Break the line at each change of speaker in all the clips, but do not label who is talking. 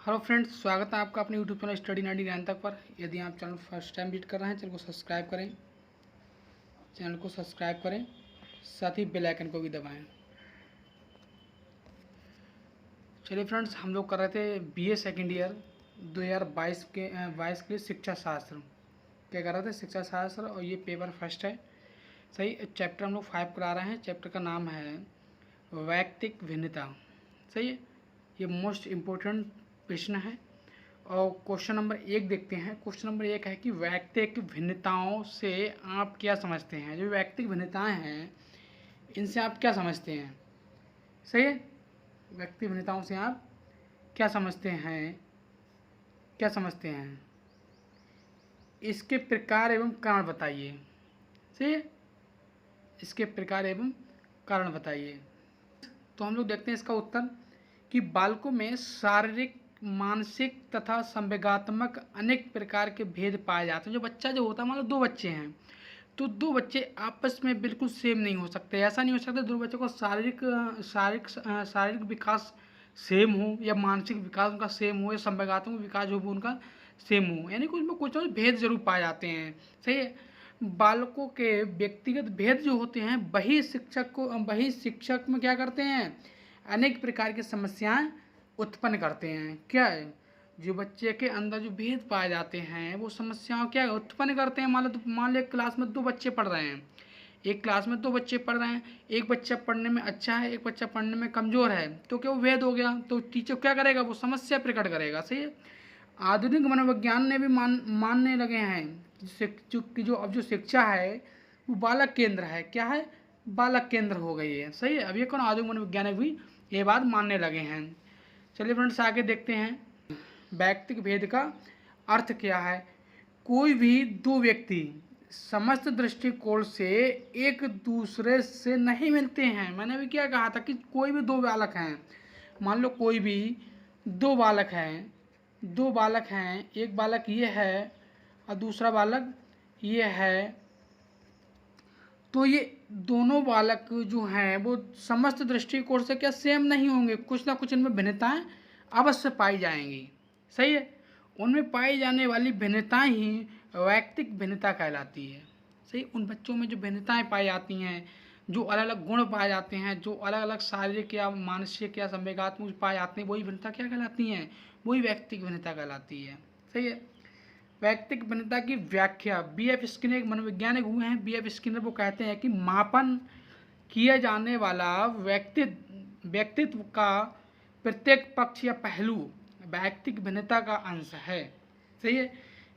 Hello friends, स्वागत है आपका अपने यूट्यूब चैनल स्टडी 99 तक पर। यदि आप चैनल फर्स्ट टाइम विजिट कर रहे हैं, चैनल को सब्सक्राइब करें, साथ ही बेल आइकन को भी दबाएं। चलिए फ्रेंड्स, हम लोग कर रहे थे बीए सेकेंड ईयर 2022 के लिए शिक्षा शास्त्र। क्या कर रहे थे? शिक्षा शास्त्र, और ये पेपर फर्स्ट है। सही, चैप्टर हम लोग 5 करा रहे हैं। चैप्टर का नाम है वैयक्तिक भिन्नता। सही है, ये मोस्ट इम्पोर्टेंट प्रश्न है। और क्वेश्चन नंबर 1 देखते हैं। क्वेश्चन नंबर 1 है कि वैयक्तिक भिन्नताओं से आप क्या समझते हैं। जो वैयक्तिक भिन्नताएं हैं, इनसे आप क्या समझते हैं। सही है, वैयक्तिक भिन्नताओं से आप क्या समझते हैं, इसके प्रकार एवं कारण बताइए। सही है, इसके प्रकार एवं कारण बताइए। तो हम लोग देखते हैं इसका उत्तर कि बालकों में शारीरिक, मानसिक तथा संवेगात्मक अनेक प्रकार के भेद पाए जाते हैं। जो बच्चा जो होता है, मान लो 2 बच्चे हैं, तो 2 बच्चे आपस में बिल्कुल सेम नहीं हो सकते। ऐसा नहीं हो सकता 2 बच्चों का शारीरिक विकास सेम हो, या मानसिक विकास उनका सेम हो, या संवेगात्मक विकास जो हो उनका सेम हो। यानी कि उसमें कुछ भेद जरूर पाए जाते हैं। सही है, बालकों के व्यक्तिगत भेद जो होते हैं, वही शिक्षक में क्या करते हैं, अनेक प्रकार की समस्याएं उत्पन्न करते हैं। क्या है, जो बच्चे के अंदर जो भेद पाए जाते हैं, वो समस्याओं क्या उत्पन्न करते हैं। मान लो एक क्लास में 2 बच्चे पढ़ रहे हैं, एक बच्चा पढ़ने में अच्छा है, एक बच्चा पढ़ने में कमज़ोर है, तो क्या वो भेद हो गया। तो टीचर क्या करेगा, वो समस्या प्रकट करेगा। सही है, आधुनिक मनोविज्ञान ने भी मानने लगे हैं कि जो अब जो शिक्षा है वो बालक केंद्र है। क्या है, बालक केंद्र हो गई है। सही है, अब ये कौन, आधुनिक मनोवैज्ञानिक भी ये बात मानने लगे हैं। चलिए फ्रेंड्स, आगे देखते हैं वैयक्तिक भेद का अर्थ क्या है। कोई भी 2 व्यक्ति समस्त दृष्टिकोण से एक दूसरे से नहीं मिलते हैं। मैंने अभी क्या कहा था कि कोई भी 2 बालक हैं। मान लो कोई भी 2 बालक हैं, एक बालक ये है और दूसरा बालक ये है, तो ये दोनों बालक जो हैं वो समस्त दृष्टिकोण से क्या सेम नहीं होंगे। कुछ ना कुछ इनमें भिन्नताएं अवश्य पाई जाएंगी। सही है, उनमें पाई जाने वाली भिन्नताएं ही वैयक्तिक भिन्नता कहलाती है। सही, उन बच्चों में जो भिन्नताएं पाई जाती हैं, जो अलग अलग गुण पाए जाते हैं, जो अलग अलग शारीरिक या मानसिक या संवेगात्मक पाए जाते हैं, वही भिन्नता क्या कहलाती हैं, वही वैयक्तिक भिन्नता कहलाती है। सही है, वैयक्तिक भिन्नता की व्याख्या B.F. स्किनर एक मनोवैज्ञानिक हुए हैं। B.F. स्किनर वो कहते हैं कि मापन किया जाने वाला व्यक्तित्व का प्रत्येक पक्ष या पहलू वैयक्तिक भिन्नता का अंश है। सही है,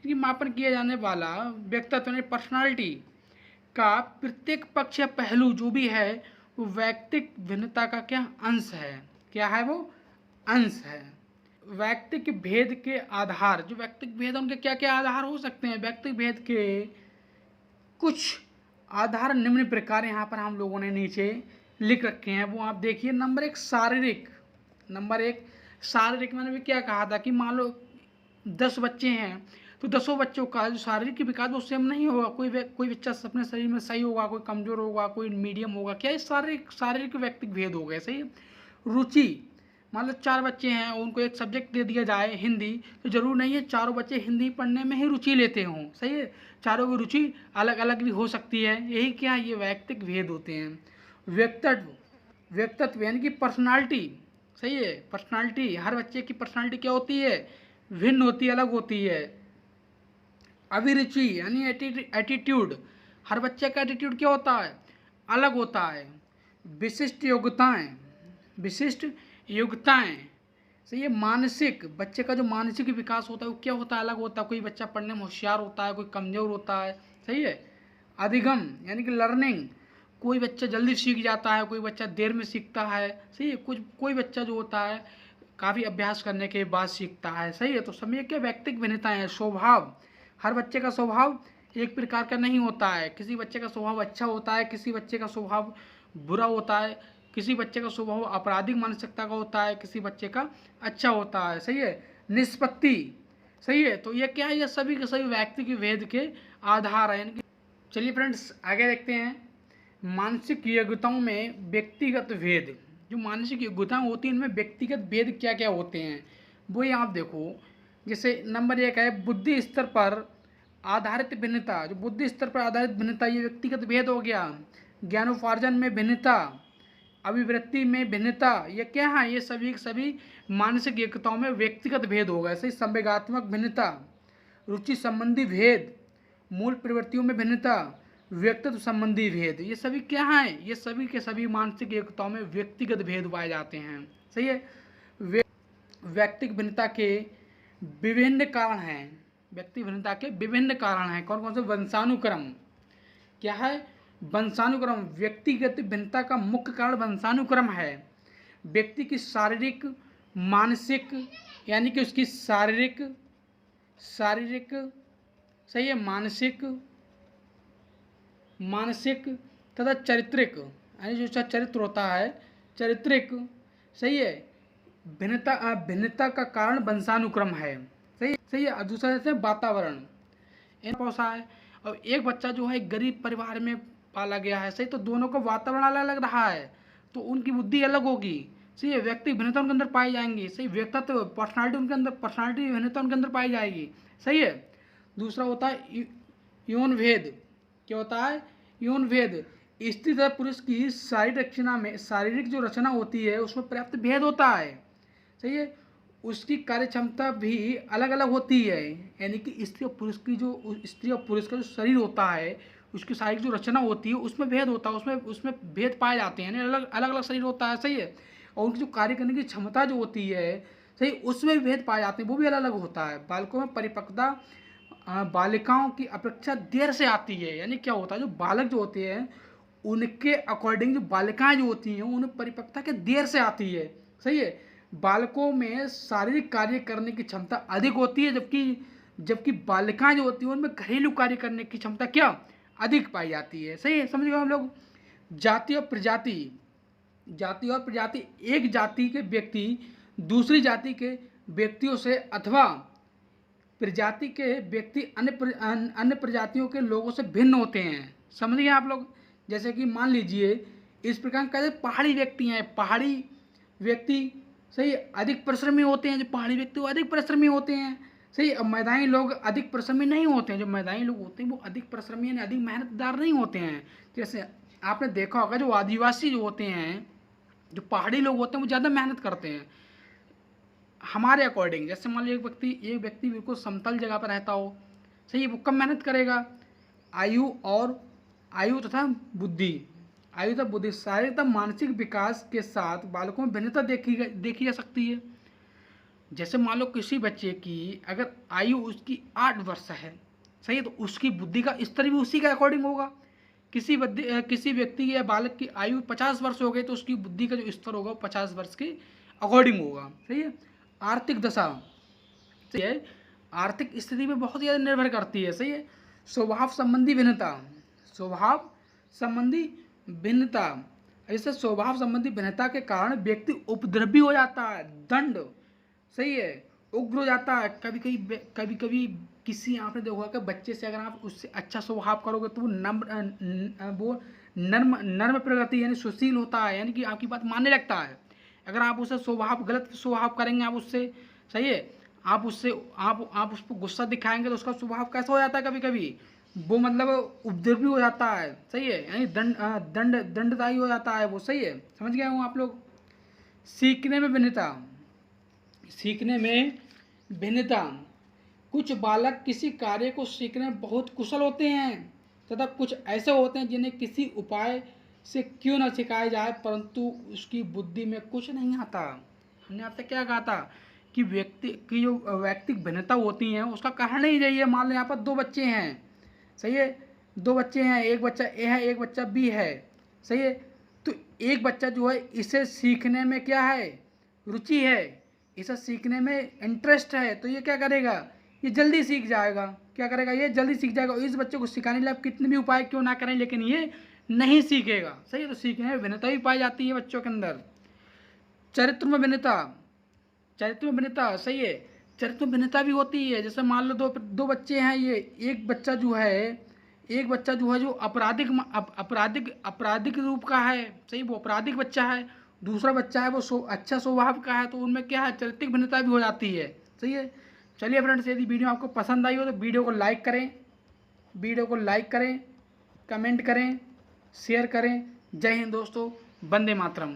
कि मापन किया जाने वाला व्यक्तित्व यानी पर्सनालिटी का प्रत्येक पक्ष या पहलू जो भी है, वो वैयक्तिक भिन्नता का क्या अंश है। क्या है, वो अंश है। वैयक्तिक भेद के आधार, जो वैयक्तिक भेद उनके क्या क्या आधार हो सकते हैं। वैयक्तिक भेद के कुछ आधार निम्न प्रकार यहाँ पर हम लोगों ने नीचे लिख रखे हैं, वो आप देखिए। नंबर 1 शारीरिक मैंने भी क्या कहा था कि मान लो 10 बच्चे हैं, तो 10 बच्चों का जो शारीरिक विकास वो सेम नहीं होगा। कोई बच्चा अपने शरीर में सही होगा, कोई कमजोर होगा, कोई मीडियम होगा। क्या ये शारीरिक वैयक्तिक भेद हो गए। सही है, रुचि, मान लो 4 बच्चे हैं, उनको एक सब्जेक्ट दे दिया जाए हिंदी, तो जरूर नहीं है चारों बच्चे हिंदी पढ़ने में ही रुचि लेते हों। सही है, चारों की रुचि अलग अलग भी हो सकती है। यही क्या, ये वैयक्तिक भेद होते हैं। व्यक्तित्व यानी कि पर्सनालिटी। सही है, पर्सनालिटी, हर बच्चे की पर्सनालिटी क्या होती है, भिन्न होती है, अलग होती है। अभिरुचि यानी एटीट्यूड, हर बच्चे का एटीट्यूड क्या होता है, अलग होता है। विशिष्ट योग्यताएं। सही है, मानसिक, बच्चे का जो मानसिक विकास होता है वो क्या होता है, अलग होता है। कोई बच्चा पढ़ने में होशियार होता है, कोई कमज़ोर होता है। सही है, अधिगम यानी कि लर्निंग, कोई बच्चा जल्दी सीख जाता है, कोई बच्चा देर में सीखता है। सही है, कोई बच्चा जो होता है काफ़ी अभ्यास करने के बाद सीखता है। सही है, तो सब ये क्या वैयक्तिक भिन्नताएं हैं। स्वभाव, हर बच्चे का स्वभाव एक प्रकार का नहीं होता है। किसी बच्चे का स्वभाव अच्छा होता है, किसी बच्चे का स्वभाव बुरा होता है, किसी बच्चे का स्वभाव आपराधिक मानसिकता का होता है, किसी बच्चे का अच्छा होता है। सही है, निष्पत्ति। सही है, तो ये क्या है, ये सभी के सभी वैयक्तिक भेद के आधार हैं। चलिए फ्रेंड्स, आगे देखते हैं मानसिक योग्यताओं में व्यक्तिगत भेद। जो मानसिक योग्यताएं होती हैं, इनमें व्यक्तिगत भेद क्या क्या होते हैं। वही आप देखो, जैसे नंबर 1 है बुद्धि स्तर पर आधारित भिन्नता। जो बुद्धि स्तर पर आधारित भिन्नता, ये व्यक्तिगत भेद हो गया। ज्ञानोपार्जन में भिन्नता, अभिवृत्ति में भिन्नता, ये क्या है, ये सभी के सभी मानसिक एकताओं में व्यक्तिगत भेद होगा। ऐसे ही संवेगात्मक भिन्नता, रुचि संबंधी भेद, मूल प्रवृत्तियों में भिन्नता, व्यक्तित्व संबंधी भेद, ये सभी क्या हैं, ये सभी के सभी मानसिक एकताओं में व्यक्तिगत भेद पाए जाते हैं। सही है। व्यक्तिगत भिन्नता के विभिन्न कारण हैं। व्यक्ति भिन्नता के विभिन्न कारण हैं। कौन कौन से? वंशानुक्रम। क्या है? वंशानुक्रम। व्यक्तिगत भिन्नता का मुख्य कारण वंशानुक्रम है। व्यक्ति की शारीरिक, मानसिक, यानी कि उसकी शारीरिक सही है, मानसिक तथा चारित्रिक, यानी जो उसका चरित्र होता है, चारित्रिक, सही है, भिन्नता का कारण वंशानुक्रम है। सही है। और दूसरा जैसे वातावरण, ऐसा है। और एक बच्चा जो है गरीब परिवार में पाला गया है, सही, तो दोनों का वातावरण अलग अलग रहा है, तो उनकी बुद्धि अलग होगी। सही है। व्यक्ति भिन्नता उनके अंदर पाई जाएंगी। सही, व्यक्तित्व, पर्सनालिटी उनके अंदर, पर्सनालिटी भिन्नता उनके अंदर पाई जाएगी। सही है। दूसरा होता है यौन भेद। क्या होता है? यौन भेद। स्त्री तथा पुरुष की शारीरिक जो रचना होती है उसमें पर्याप्त भेद होता है। सही है। उसकी कार्य क्षमता भी अलग अलग होती है, यानी कि स्त्री और पुरुष का जो शरीर होता है, उसकी शारीरिक जो रचना होती है उसमें भेद होता है, उसमें भेद पाए जाते हैं, यानी अलग अलग शरीर होता है। सही है। और उनकी जो कार्य करने की क्षमता जो होती है, सही, उसमें भी भेद पाए जाते हैं, वो भी अलग अलग होता है। बालकों में परिपक्वता बालिकाओं की अपेक्षा देर से आती है। यानी क्या होता है, जो बालक जो होते हैं उनके अकॉर्डिंग जो बालिकाएं जो होती हैं उन्हें परिपक्वता के देर से आती है। सही है। बालकों में शारीरिक कार्य करने की क्षमता अधिक होती है, जबकि बालिकाएं जो होती हैं उनमें घरेलू कार्य करने की क्षमता क्या, अधिक पाई जाती है। सही है। समझ गए हम लोग। जाति और प्रजाति। एक जाति के व्यक्ति दूसरी जाति के व्यक्तियों से अथवा प्रजाति के व्यक्ति अन्य प्रजातियों के लोगों से भिन्न होते हैं। समझ गए आप लोग। जैसे कि मान लीजिए इस प्रकार का पहाड़ी व्यक्ति हैं, पहाड़ी व्यक्ति, सही, अधिक परिश्रमी होते हैं। जो पहाड़ी व्यक्ति वो अधिक परिश्रमी होते हैं। सही। अब मैदानी लोग अधिक परिश्रमी नहीं होते हैं। जो मैदानी लोग होते हैं वो अधिक परिश्रमी यानी अधिक मेहनतदार नहीं होते हैं। जैसे आपने देखा होगा जो आदिवासी जो होते हैं, जो पहाड़ी लोग होते हैं वो ज़्यादा मेहनत करते हैं हमारे अकॉर्डिंग। जैसे मान लीजिए एक व्यक्ति बिल्कुल समतल जगह पर रहता हो, सही, वो कम मेहनत करेगा। आयु तथा बुद्धि, शारीरिक तथा मानसिक विकास के साथ बालकों में भिन्नता देखी जा सकती है। जैसे मान लो किसी बच्चे की अगर आयु उसकी 8 वर्ष है, सही है, तो उसकी बुद्धि का स्तर भी उसी के अकॉर्डिंग होगा। किसी व्यक्ति या बालक की आयु 50 वर्ष हो गई तो उसकी बुद्धि का जो स्तर होगा 50 वर्ष के अकॉर्डिंग होगा। सही है। आर्थिक दशा, सही है, आर्थिक स्थिति पे बहुत ज़्यादा निर्भर करती है। सही है। स्वभाव संबंधी भिन्नता, ऐसे स्वभाव संबंधी भिन्नता के कारण व्यक्ति उपद्रवी हो जाता है, दंड, सही है, उग्र हो जाता है। कभी कभी किसी, आपने देखा होगा कि बच्चे से अगर आप उससे अच्छा स्वभाव करोगे तो वो नर्म प्रकृति यानी सुशील होता है, यानी कि आपकी बात मानने लगता है। अगर आप उसे गलत स्वभाव करेंगे आप उससे, सही है, आप उसको गुस्सा दिखाएंगे तो उसका स्वभाव कैसा हो जाता है, कभी कभी वो मतलब उपद्रवी हो जाता है। सही है। यानी दंडदायी हो जाता है वो। सही है। समझ गए हो आप लोग। सीखने में भिन्नता। कुछ बालक किसी कार्य को सीखने में बहुत कुशल होते हैं तथा कुछ ऐसे होते हैं जिन्हें किसी उपाय से क्यों न सिखाया जाए परंतु उसकी बुद्धि में कुछ नहीं आता। हमने आपसे क्या कहा था कि जो व्यक्तिक भिन्नता होती हैं उसका कारण ही यही है। मान लो यहाँ पर 2 बच्चे हैं, सही है, 2 बच्चे हैं, एक बच्चा ए है, एक बच्चा बी है, सही है। तो एक बच्चा जो है इसे सीखने में क्या है, रुचि है, इसे सीखने में इंटरेस्ट है, तो ये क्या करेगा, ये जल्दी सीख जाएगा। क्या करेगा, ये जल्दी सीख जाएगा। इस बच्चे को सिखाने के लिए आप कितने भी उपाय क्यों ना करें लेकिन ये नहीं सीखेगा। सही है। तो सीखने में भिन्नता भी पाई जाती है बच्चों के अंदर। चरित्र में भिन्नता, सही है, चरित्र में भिन्नता भी होती है। जैसे मान लो दो बच्चे हैं, ये एक बच्चा जो है जो आपराधिक रूप का है, सही, वो आपराधिक बच्चा है, दूसरा बच्चा है वो अच्छा स्वभाव का है, तो उनमें क्या है, चारित्रिक भिन्नता भी हो जाती है। सही है। चलिए फ्रेंड्स, यदि वीडियो आपको पसंद आई हो तो वीडियो को लाइक करें, कमेंट करें, शेयर करें। जय हिंद दोस्तों, वंदे मातरम।